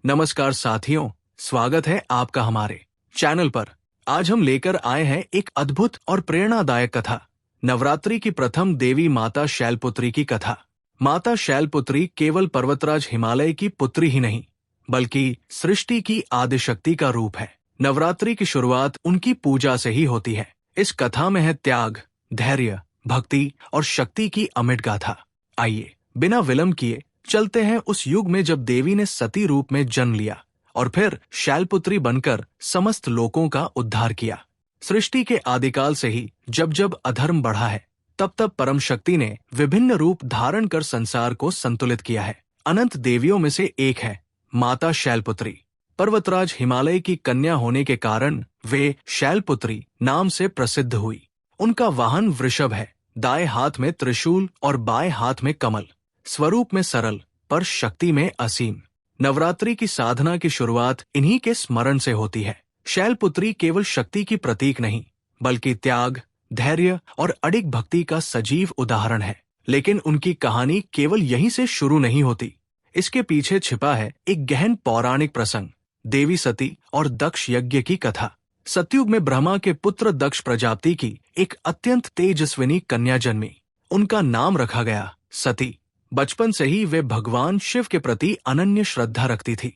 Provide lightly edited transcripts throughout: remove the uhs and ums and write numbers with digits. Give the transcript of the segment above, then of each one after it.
नमस्कार साथियों, स्वागत है आपका हमारे चैनल पर। आज हम लेकर आए हैं एक अद्भुत और प्रेरणादायक कथा, नवरात्रि की प्रथम देवी माता शैलपुत्री की कथा। माता शैलपुत्री केवल पर्वतराज हिमालय की पुत्री ही नहीं, बल्कि सृष्टि की आदिशक्ति का रूप है। नवरात्रि की शुरुआत उनकी पूजा से ही होती है। इस कथा में है त्याग, धैर्य, भक्ति और शक्ति की अमिट गाथा। आइए बिना विलंब किए चलते हैं उस युग में जब देवी ने सती रूप में जन्म लिया और फिर शैलपुत्री बनकर समस्त लोकों का उद्धार किया। सृष्टि के आदिकाल से ही जब जब अधर्म बढ़ा है, तब तब परम शक्ति ने विभिन्न रूप धारण कर संसार को संतुलित किया है। अनंत देवियों में से एक है माता शैलपुत्री। पर्वतराज हिमालय की कन्या होने के कारण वे शैलपुत्री नाम से प्रसिद्ध हुई। उनका वाहन वृषभ है, दाएं हाथ में त्रिशूल और बाएं हाथ में कमल। स्वरूप में सरल पर शक्ति में असीम। नवरात्रि की साधना की शुरुआत इन्हीं के स्मरण से होती है। शैलपुत्री केवल शक्ति की प्रतीक नहीं, बल्कि त्याग, धैर्य और अडिग भक्ति का सजीव उदाहरण है। लेकिन उनकी कहानी केवल यहीं से शुरू नहीं होती। इसके पीछे छिपा है एक गहन पौराणिक प्रसंग, देवी सती और दक्ष यज्ञ की कथा। सतयुग में ब्रह्मा के पुत्र दक्ष प्रजापति की एक अत्यंत तेजस्विनी कन्या जन्मी। उनका नाम रखा गया सती। बचपन से ही वे भगवान शिव के प्रति अनन्य श्रद्धा रखती थी।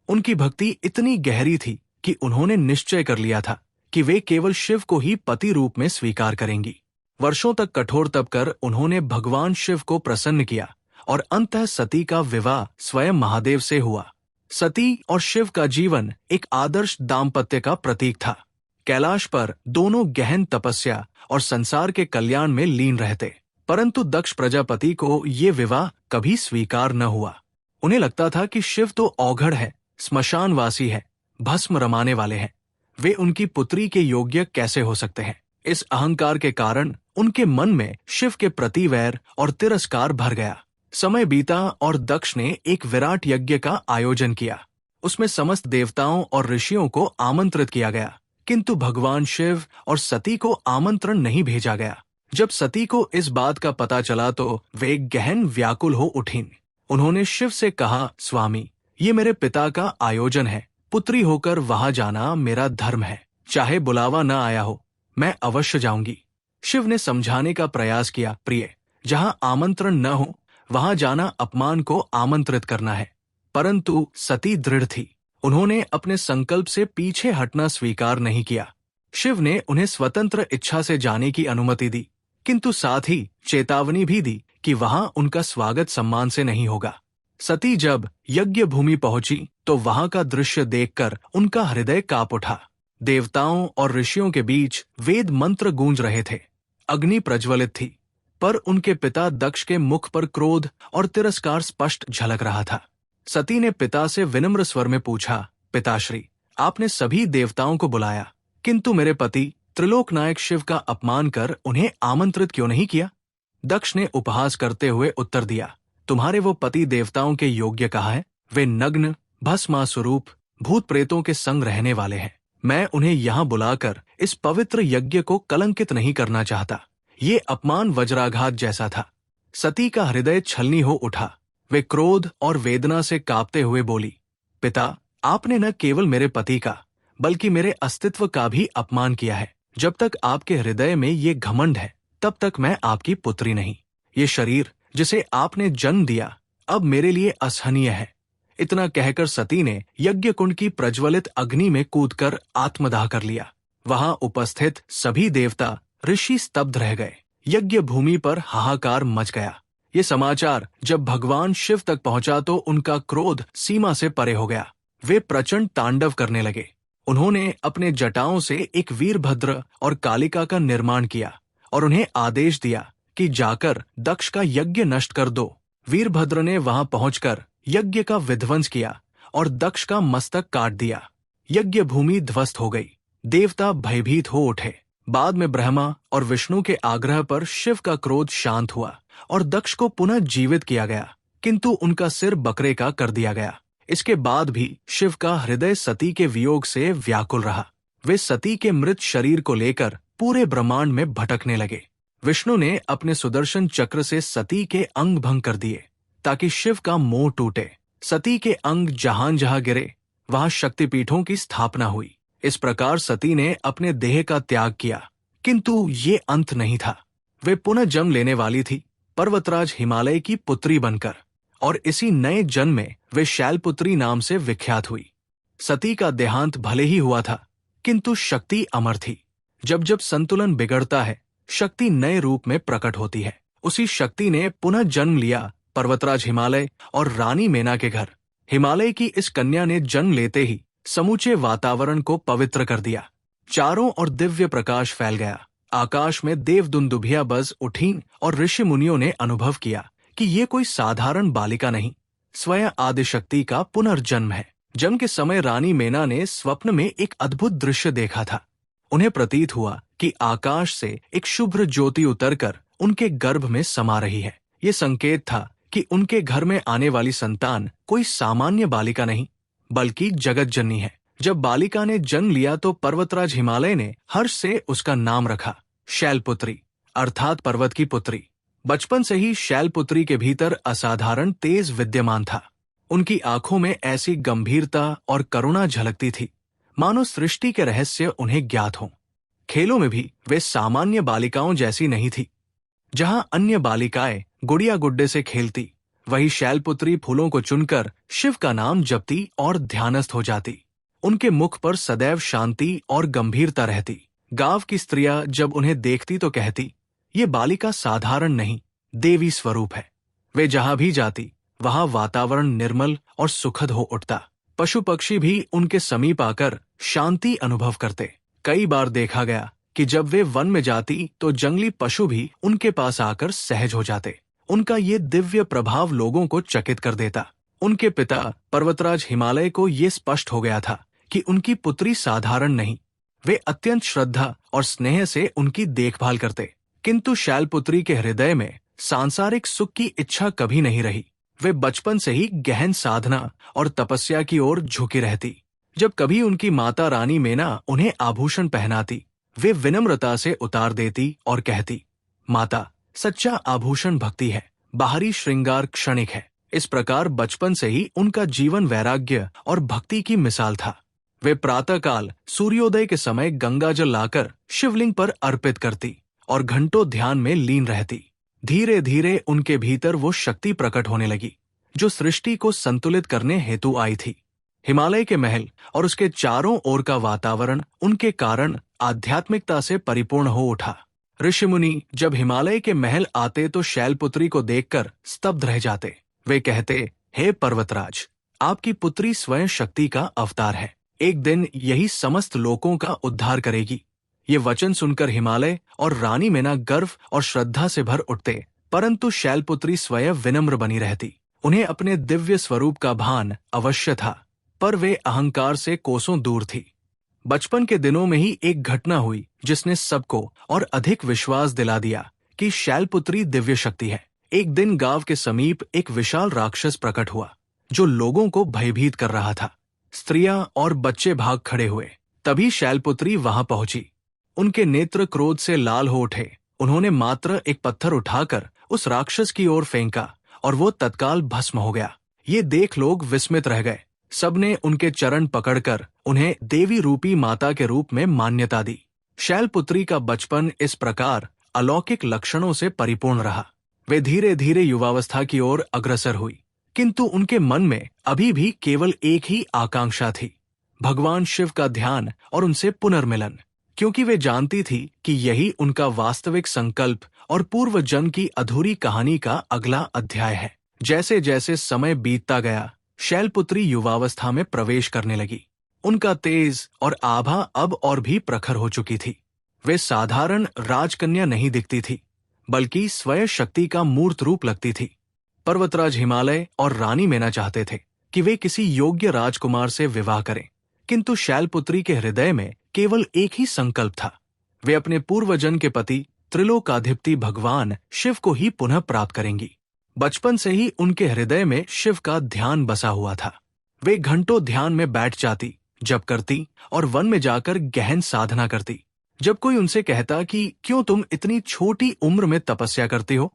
उनकी भक्ति इतनी गहरी थी कि उन्होंने निश्चय कर लिया था कि वे केवल शिव को ही पति रूप में स्वीकार करेंगी। वर्षों तक कठोर तप कर उन्होंने भगवान शिव को प्रसन्न किया और अंततः सती का विवाह स्वयं महादेव से हुआ। सती और शिव का जीवन एक आदर्श दाम्पत्य का प्रतीक था। कैलाश पर दोनों गहन तपस्या और संसार के कल्याण में लीन रहते, परंतु दक्ष प्रजापति को ये विवाह कभी स्वीकार न हुआ। उन्हें लगता था कि शिव तो औघड़ है, स्मशानवासी है, भस्म रमाने वाले हैं। वे उनकी पुत्री के योग्य कैसे हो सकते हैं। इस अहंकार के कारण उनके मन में शिव के प्रति वैर और तिरस्कार भर गया। समय बीता और दक्ष ने एक विराट यज्ञ का आयोजन किया। उसमें समस्त देवताओं और ऋषियों को आमंत्रित किया गया, किंतु भगवान शिव और सती को आमंत्रण नहीं भेजा गया। जब सती को इस बात का पता चला तो वे गहन व्याकुल हो उठीं। उन्होंने शिव से कहा, स्वामी, ये मेरे पिता का आयोजन है। पुत्री होकर वहां जाना मेरा धर्म है। चाहे बुलावा न आया हो, मैं अवश्य जाऊंगी। शिव ने समझाने का प्रयास किया, प्रिय, जहां आमंत्रण न हो वहां जाना अपमान को आमंत्रित करना है। परंतु सती दृढ़ थी। उन्होंने अपने संकल्प से पीछे हटना स्वीकार नहीं किया। शिव ने उन्हें स्वतंत्र इच्छा से जाने की अनुमति दी, किंतु साथ ही चेतावनी भी दी कि वहां उनका स्वागत सम्मान से नहीं होगा। सती जब यज्ञ भूमि पहुंची तो वहां का दृश्य देखकर उनका हृदय कांप उठा। देवताओं और ऋषियों के बीच वेद मंत्र गूंज रहे थे। अग्नि प्रज्वलित थी, पर उनके पिता दक्ष के मुख पर क्रोध और तिरस्कार स्पष्ट झलक रहा था। सती ने पिता से विनम्र स्वर में पूछा, पिताश्री, आपने सभी देवताओं को बुलाया, किंतु मेरे पति त्रिलोक नायक शिव का अपमान कर उन्हें आमंत्रित क्यों नहीं किया? दक्ष ने उपहास करते हुए उत्तर दिया, तुम्हारे वो पति देवताओं के योग्य कहाँ है? वे नग्न, भस्मास्वरूप, भूत प्रेतों के संग रहने वाले हैं। मैं उन्हें यहाँ बुलाकर इस पवित्र यज्ञ को कलंकित नहीं करना चाहता। ये अपमान वज्राघात जैसा था। सती का हृदय छलनी हो उठा। वे क्रोध और वेदना से कांपते हुए बोली, पिता, आपने न केवल मेरे पति का बल्कि मेरे अस्तित्व का भी अपमान किया है। जब तक आपके हृदय में ये घमंड है, तब तक मैं आपकी पुत्री नहीं। ये शरीर जिसे आपने जन्म दिया अब मेरे लिए असहनीय है। इतना कहकर सती ने यज्ञ कुंड की प्रज्वलित अग्नि में कूदकर आत्मदाह कर लिया। वहां उपस्थित सभी देवता ऋषि स्तब्ध रह गए। यज्ञ भूमि पर हाहाकार मच गया। ये समाचार जब भगवान शिव तक पहुंचा तो उनका क्रोध सीमा से परे हो गया। वे प्रचंड तांडव करने लगे। उन्होंने अपने जटाओं से एक वीरभद्र और कालिका का निर्माण किया और उन्हें आदेश दिया कि जाकर दक्ष का यज्ञ नष्ट कर दो। वीरभद्र ने वहां पहुंचकर यज्ञ का विध्वंस किया और दक्ष का मस्तक काट दिया। यज्ञ भूमि ध्वस्त हो गई। देवता भयभीत हो उठे। बाद में ब्रह्मा और विष्णु के आग्रह पर शिव का क्रोध शांत हुआ और दक्ष को पुनः जीवित किया गया, किंतु उनका सिर बकरे का कर दिया गया। इसके बाद भी शिव का हृदय सती के वियोग से व्याकुल रहा। वे सती के मृत शरीर को लेकर पूरे ब्रह्मांड में भटकने लगे। विष्णु ने अपने सुदर्शन चक्र से सती के अंग भंग कर दिए ताकि शिव का मोह टूटे। सती के अंग जहां जहां गिरे वहां शक्तिपीठों की स्थापना हुई। इस प्रकार सती ने अपने देह का त्याग किया, किंतु ये अंत नहीं था। वे पुनः जन्म लेने वाली थी, पर्वतराज हिमालय की पुत्री बनकर, और इसी नए जन्म में वे शैलपुत्री नाम से विख्यात हुई। सती का देहांत भले ही हुआ था, किंतु शक्ति अमर थी। जब जब संतुलन बिगड़ता है, शक्ति नए रूप में प्रकट होती है। उसी शक्ति ने पुनः जन्म लिया पर्वतराज हिमालय और रानी मेना के घर। हिमालय की इस कन्या ने जन्म लेते ही समूचे वातावरण को पवित्र कर दिया। चारों ओर दिव्य प्रकाश फैल गया। आकाश में देवदुंदुभियां बज उठी और ऋषि मुनियों ने अनुभव किया कि ये कोई साधारण बालिका नहीं, स्वयं आदिशक्ति का पुनर्जन्म है। जन्म के समय रानी मेना ने स्वप्न में एक अद्भुत दृश्य देखा था। उन्हें प्रतीत हुआ कि आकाश से एक शुभ्र ज्योति उतरकर उनके गर्भ में समा रही है। ये संकेत था कि उनके घर में आने वाली संतान कोई सामान्य बालिका नहीं, बल्कि जगत जननी है। जब बालिका ने जन्म लिया तो पर्वतराज हिमालय ने हर्ष से उसका नाम रखा शैलपुत्री, अर्थात पर्वत की पुत्री। बचपन से ही शैलपुत्री के भीतर असाधारण तेज विद्यमान था। उनकी आंखों में ऐसी गंभीरता और करुणा झलकती थी, मानो सृष्टि के रहस्य उन्हें ज्ञात हों। खेलों में भी वे सामान्य बालिकाओं जैसी नहीं थी। जहां अन्य बालिकाएं गुड़िया गुड्डे से खेलती, वही शैलपुत्री फूलों को चुनकर शिव का नाम जपती और ध्यानस्थ हो जाती। उनके मुख पर सदैव शांति और गंभीरता रहती। गांव की स्त्रियां जब उन्हें देखती तो कहती, ये बालिका साधारण नहीं, देवी स्वरूप है। वे जहां भी जाती वहां वातावरण निर्मल और सुखद हो उठता। पशु पक्षी भी उनके समीप आकर शांति अनुभव करते। कई बार देखा गया कि जब वे वन में जाती तो जंगली पशु भी उनके पास आकर सहज हो जाते। उनका ये दिव्य प्रभाव लोगों को चकित कर देता। उनके पिता पर्वतराज हिमालय को ये स्पष्ट हो गया था कि उनकी पुत्री साधारण नहीं। वे अत्यंत श्रद्धा और स्नेह से उनकी देखभाल करते। किंतु शैलपुत्री के हृदय में सांसारिक सुख की इच्छा कभी नहीं रही। वे बचपन से ही गहन साधना और तपस्या की ओर झुकी रहती। जब कभी उनकी माता रानी मेना उन्हें आभूषण पहनाती, वे विनम्रता से उतार देती और कहती, माता, सच्चा आभूषण भक्ति है, बाहरी श्रृंगार क्षणिक है। इस प्रकार बचपन से ही उनका जीवन वैराग्य और भक्ति की मिसाल था। वे प्रातःकाल सूर्योदय के समय गंगाजल लाकर शिवलिंग पर अर्पित करती और घंटों ध्यान में लीन रहती। धीरे धीरे उनके भीतर वो शक्ति प्रकट होने लगी जो सृष्टि को संतुलित करने हेतु आई थी। हिमालय के महल और उसके चारों ओर का वातावरण उनके कारण आध्यात्मिकता से परिपूर्ण हो उठा। ऋषि मुनि जब हिमालय के महल आते तो शैलपुत्री को देखकर स्तब्ध रह जाते। वे कहते, हे पर्वतराज, आपकी पुत्री स्वयं शक्ति का अवतार है। एक दिन यही समस्त लोकों का उद्धार करेगी। ये वचन सुनकर हिमालय और रानी मेना गर्व और श्रद्धा से भर उठते, परंतु शैलपुत्री स्वयं विनम्र बनी रहती। उन्हें अपने दिव्य स्वरूप का भान अवश्य था, पर वे अहंकार से कोसों दूर थी। बचपन के दिनों में ही एक घटना हुई जिसने सबको और अधिक विश्वास दिला दिया कि शैलपुत्री दिव्य शक्ति है। एक दिन गांव के समीप एक विशाल राक्षस प्रकट हुआ जो लोगों को भयभीत कर रहा था। स्त्रियां और बच्चे भाग खड़े हुए। तभी शैलपुत्री वहां पहुंची। उनके नेत्र क्रोध से लाल हो उठे। उन्होंने मात्र एक पत्थर उठाकर उस राक्षस की ओर फेंका और वो तत्काल भस्म हो गया। ये देख लोग विस्मित रह गए। सबने उनके चरण पकड़कर उन्हें देवी रूपी माता के रूप में मान्यता दी। शैलपुत्री का बचपन इस प्रकार अलौकिक लक्षणों से परिपूर्ण रहा। वे धीरे धीरे युवावस्था की ओर अग्रसर हुई, किंतु उनके मन में अभी भी केवल एक ही आकांक्षा थी, भगवान शिव का ध्यान और उनसे पुनर्मिलन। क्योंकि वे जानती थी कि यही उनका वास्तविक संकल्प और पूर्व जन्म की अधूरी कहानी का अगला अध्याय है। जैसे जैसे समय बीतता गया, शैलपुत्री युवावस्था में प्रवेश करने लगी। उनका तेज और आभा अब और भी प्रखर हो चुकी थी। वे साधारण राजकन्या नहीं दिखती थी, बल्कि स्वयं शक्ति का मूर्त रूप लगती थी। पर्वतराज हिमालय और रानी मेना चाहते थे कि वे किसी योग्य राजकुमार से विवाह करें, किंतु शैलपुत्री के हृदय में केवल एक ही संकल्प था। वे अपने पूर्वजन्म के पति त्रिलोकाधिपति भगवान शिव को ही पुनः प्राप्त करेंगी। बचपन से ही उनके हृदय में शिव का ध्यान बसा हुआ था। वे घंटों ध्यान में बैठ जाती, जप करती और वन में जाकर गहन साधना करती। जब कोई उनसे कहता कि क्यों तुम इतनी छोटी उम्र में तपस्या करती हो,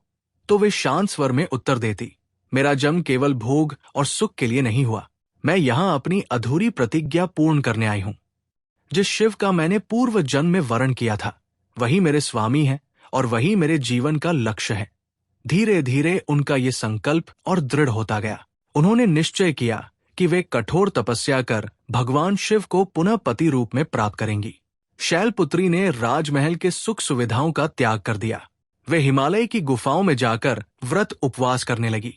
तो वे शांत स्वर में उत्तर देती, मेरा जन्म केवल भोग और सुख के लिए नहीं हुआ। मैं यहाँ अपनी अधूरी प्रतिज्ञा पूर्ण करने आई हूँ। जिस शिव का मैंने पूर्व जन्म में वर्ण किया था, वही मेरे स्वामी है और वही मेरे जीवन का लक्ष्य है। धीरे धीरे उनका ये संकल्प और दृढ़ होता गया। उन्होंने निश्चय किया कि वे कठोर तपस्या कर भगवान शिव को पुनः पति रूप में प्राप्त करेंगी। शैलपुत्री ने राजमहल के सुख सुविधाओं का त्याग कर दिया। वे हिमालय की गुफाओं में जाकर व्रत उपवास करने लगी।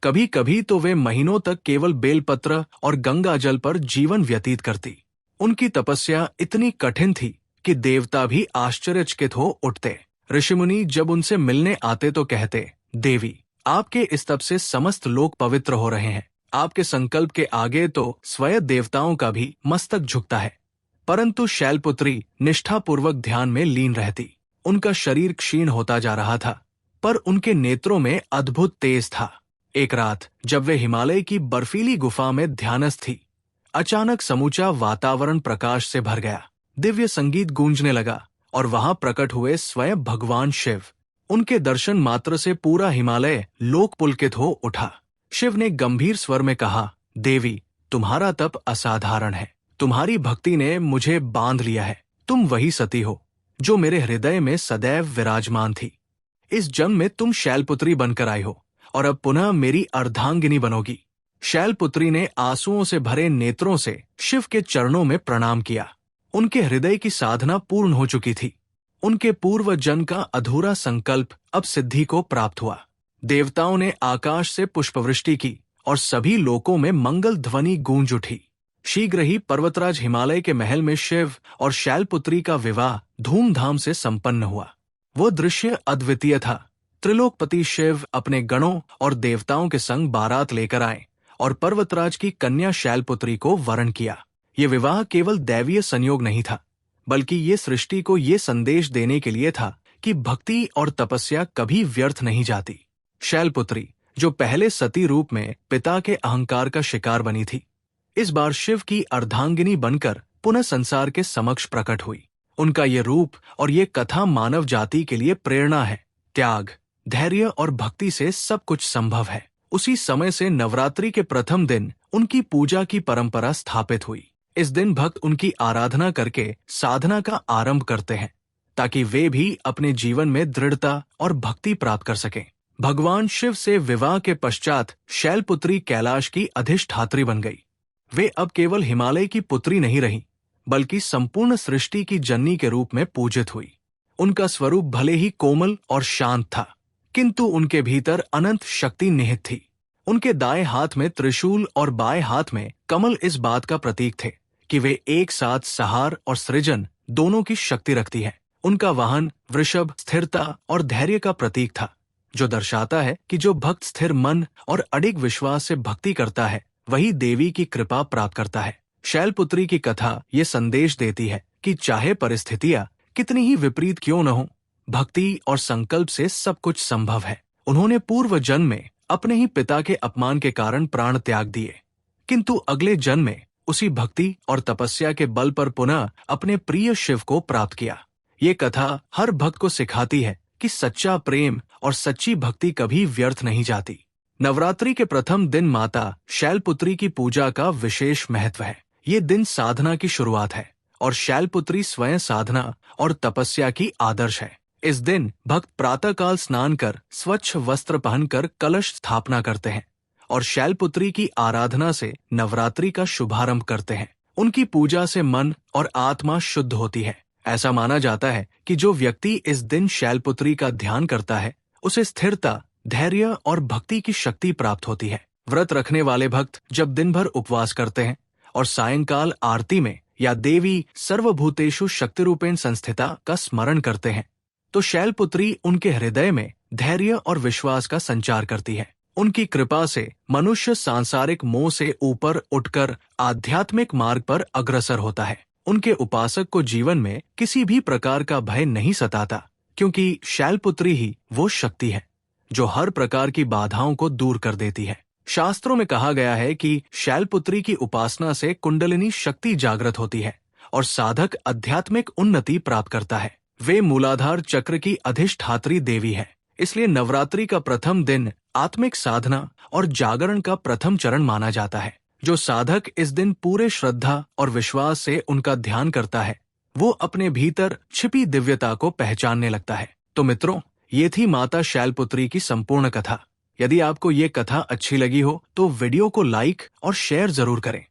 कभी कभी तो वे महीनों तक केवल बेलपत्र और गंगा जल पर जीवन व्यतीत करती। उनकी तपस्या इतनी कठिन थी कि देवता भी आश्चर्यचकित हो उठते। ऋषिमुनि जब उनसे मिलने आते तो कहते, देवी, आपके इस तप से समस्त लोग पवित्र हो रहे हैं। आपके संकल्प के आगे तो स्वयं देवताओं का भी मस्तक झुकता है। परंतु शैलपुत्री निष्ठापूर्वक ध्यान में लीन रहती। उनका शरीर क्षीण होता जा रहा था, पर उनके नेत्रों में अद्भुत तेज था। एक रात जब वे हिमालय की बर्फीली गुफा में ध्यानस्थ थी, अचानक समूचा वातावरण प्रकाश से भर गया। दिव्य संगीत गूंजने लगा और वहां प्रकट हुए स्वयं भगवान शिव। उनके दर्शन मात्र से पूरा हिमालय लोक पुलकित हो उठा। शिव ने गंभीर स्वर में कहा, देवी, तुम्हारा तप असाधारण है। तुम्हारी भक्ति ने मुझे बांध लिया है। तुम वही सती हो जो मेरे हृदय में सदैव विराजमान थी। इस जन्म में तुम शैलपुत्री बनकर आई हो और अब पुनः मेरी अर्धांगिनी बनोगी। शैलपुत्री ने आंसुओं से भरे नेत्रों से शिव के चरणों में प्रणाम किया। उनके हृदय की साधना पूर्ण हो चुकी थी। उनके पूर्व जन्म का अधूरा संकल्प अब सिद्धि को प्राप्त हुआ। देवताओं ने आकाश से पुष्पवृष्टि की और सभी लोकों में मंगल ध्वनि गूंज उठी। शीघ्र ही पर्वतराज हिमालय के महल में शिव और शैलपुत्री का विवाह धूमधाम से संपन्न हुआ। वो दृश्य अद्वितीय था। त्रिलोकपति शिव अपने गणों और देवताओं के संग बारात लेकर आए और पर्वतराज की कन्या शैलपुत्री को वरण किया। ये विवाह केवल दैवीय संयोग नहीं था, बल्कि ये सृष्टि को ये संदेश देने के लिए था कि भक्ति और तपस्या कभी व्यर्थ नहीं जाती। शैलपुत्री, जो पहले सती रूप में पिता के अहंकार का शिकार बनी थी, इस बार शिव की अर्धांगिनी बनकर पुनः संसार के समक्ष प्रकट हुई। उनका ये रूप और ये कथा मानव जाति के लिए प्रेरणा है। त्याग, धैर्य और भक्ति से सब कुछ संभव है। उसी समय से नवरात्रि के प्रथम दिन उनकी पूजा की परंपरा स्थापित हुई। इस दिन भक्त उनकी आराधना करके साधना का आरंभ करते हैं, ताकि वे भी अपने जीवन में दृढ़ता और भक्ति प्राप्त कर सकें। भगवान शिव से विवाह के पश्चात शैलपुत्री कैलाश की अधिष्ठात्री बन गई। वे अब केवल हिमालय की पुत्री नहीं रही, बल्कि संपूर्ण सृष्टि की जननी के रूप में पूजित हुई। उनका स्वरूप भले ही कोमल और शांत था, किंतु उनके भीतर अनंत शक्ति निहित थी। उनके दाएं हाथ में त्रिशूल और बाएं हाथ में कमल इस बात का प्रतीक थे कि वे एक साथ संहार और सृजन दोनों की शक्ति रखती है। उनका वाहन वृषभ स्थिरता और धैर्य का प्रतीक था, जो दर्शाता है कि जो भक्त स्थिर मन और अडिग विश्वास से भक्ति करता है, वही देवी की कृपा प्राप्त करता है। शैलपुत्री की कथा ये संदेश देती है कि चाहे परिस्थितियां कितनी ही विपरीत क्यों न हो, भक्ति और संकल्प से सब कुछ संभव है। उन्होंने पूर्व जन्म में अपने ही पिता के अपमान के कारण प्राण त्याग दिए, किंतु अगले जन्म में उसी भक्ति और तपस्या के बल पर पुनः अपने प्रिय शिव को प्राप्त किया। ये कथा हर भक्त को सिखाती है कि सच्चा प्रेम और सच्ची भक्ति कभी व्यर्थ नहीं जाती। नवरात्रि के प्रथम दिन माता शैलपुत्री की पूजा का विशेष महत्व है। ये दिन साधना की शुरुआत है और शैलपुत्री स्वयं साधना और तपस्या की आदर्श है। इस दिन भक्त प्रातःकाल स्नान कर स्वच्छ वस्त्र पहनकर कलश स्थापना करते हैं और शैलपुत्री की आराधना से नवरात्रि का शुभारंभ करते हैं। उनकी पूजा से मन और आत्मा शुद्ध होती है। ऐसा माना जाता है कि जो व्यक्ति इस दिन शैलपुत्री का ध्यान करता है, उसे स्थिरता, धैर्य और भक्ति की शक्ति प्राप्त होती है। व्रत रखने वाले भक्त जब दिन भर उपवास करते हैं और सायंकाल आरती में या देवी सर्वभूतेषु शक्तिरूपेण संस्थिता का स्मरण करते हैं, तो शैलपुत्री उनके हृदय में धैर्य और विश्वास का संचार करती है। उनकी कृपा से मनुष्य सांसारिक मोह से ऊपर उठकर आध्यात्मिक मार्ग पर अग्रसर होता है। उनके उपासक को जीवन में किसी भी प्रकार का भय नहीं सताता, क्योंकि शैलपुत्री ही वो शक्ति है जो हर प्रकार की बाधाओं को दूर कर देती है। शास्त्रों में कहा गया है कि शैलपुत्री की उपासना से कुंडलिनी शक्ति जागृत होती है और साधक आध्यात्मिक उन्नति प्राप्त करता है। वे मूलाधार चक्र की अधिष्ठात्री देवी है, इसलिए नवरात्रि का प्रथम दिन आत्मिक साधना और जागरण का प्रथम चरण माना जाता है। जो साधक इस दिन पूरे श्रद्धा और विश्वास से उनका ध्यान करता है, वो अपने भीतर छिपी दिव्यता को पहचानने लगता है। तो मित्रों, ये थी माता शैलपुत्री की संपूर्ण कथा। यदि आपको ये कथा अच्छी लगी हो तो वीडियो को लाइक और शेयर जरूर करें।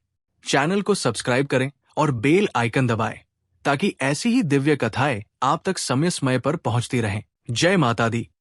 चैनल को सब्सक्राइब करें और बेल आइकन दबाएं, ताकि ऐसी ही दिव्य कथाएं आप तक समय समय पर पहुंचती रहें। जय माता दी।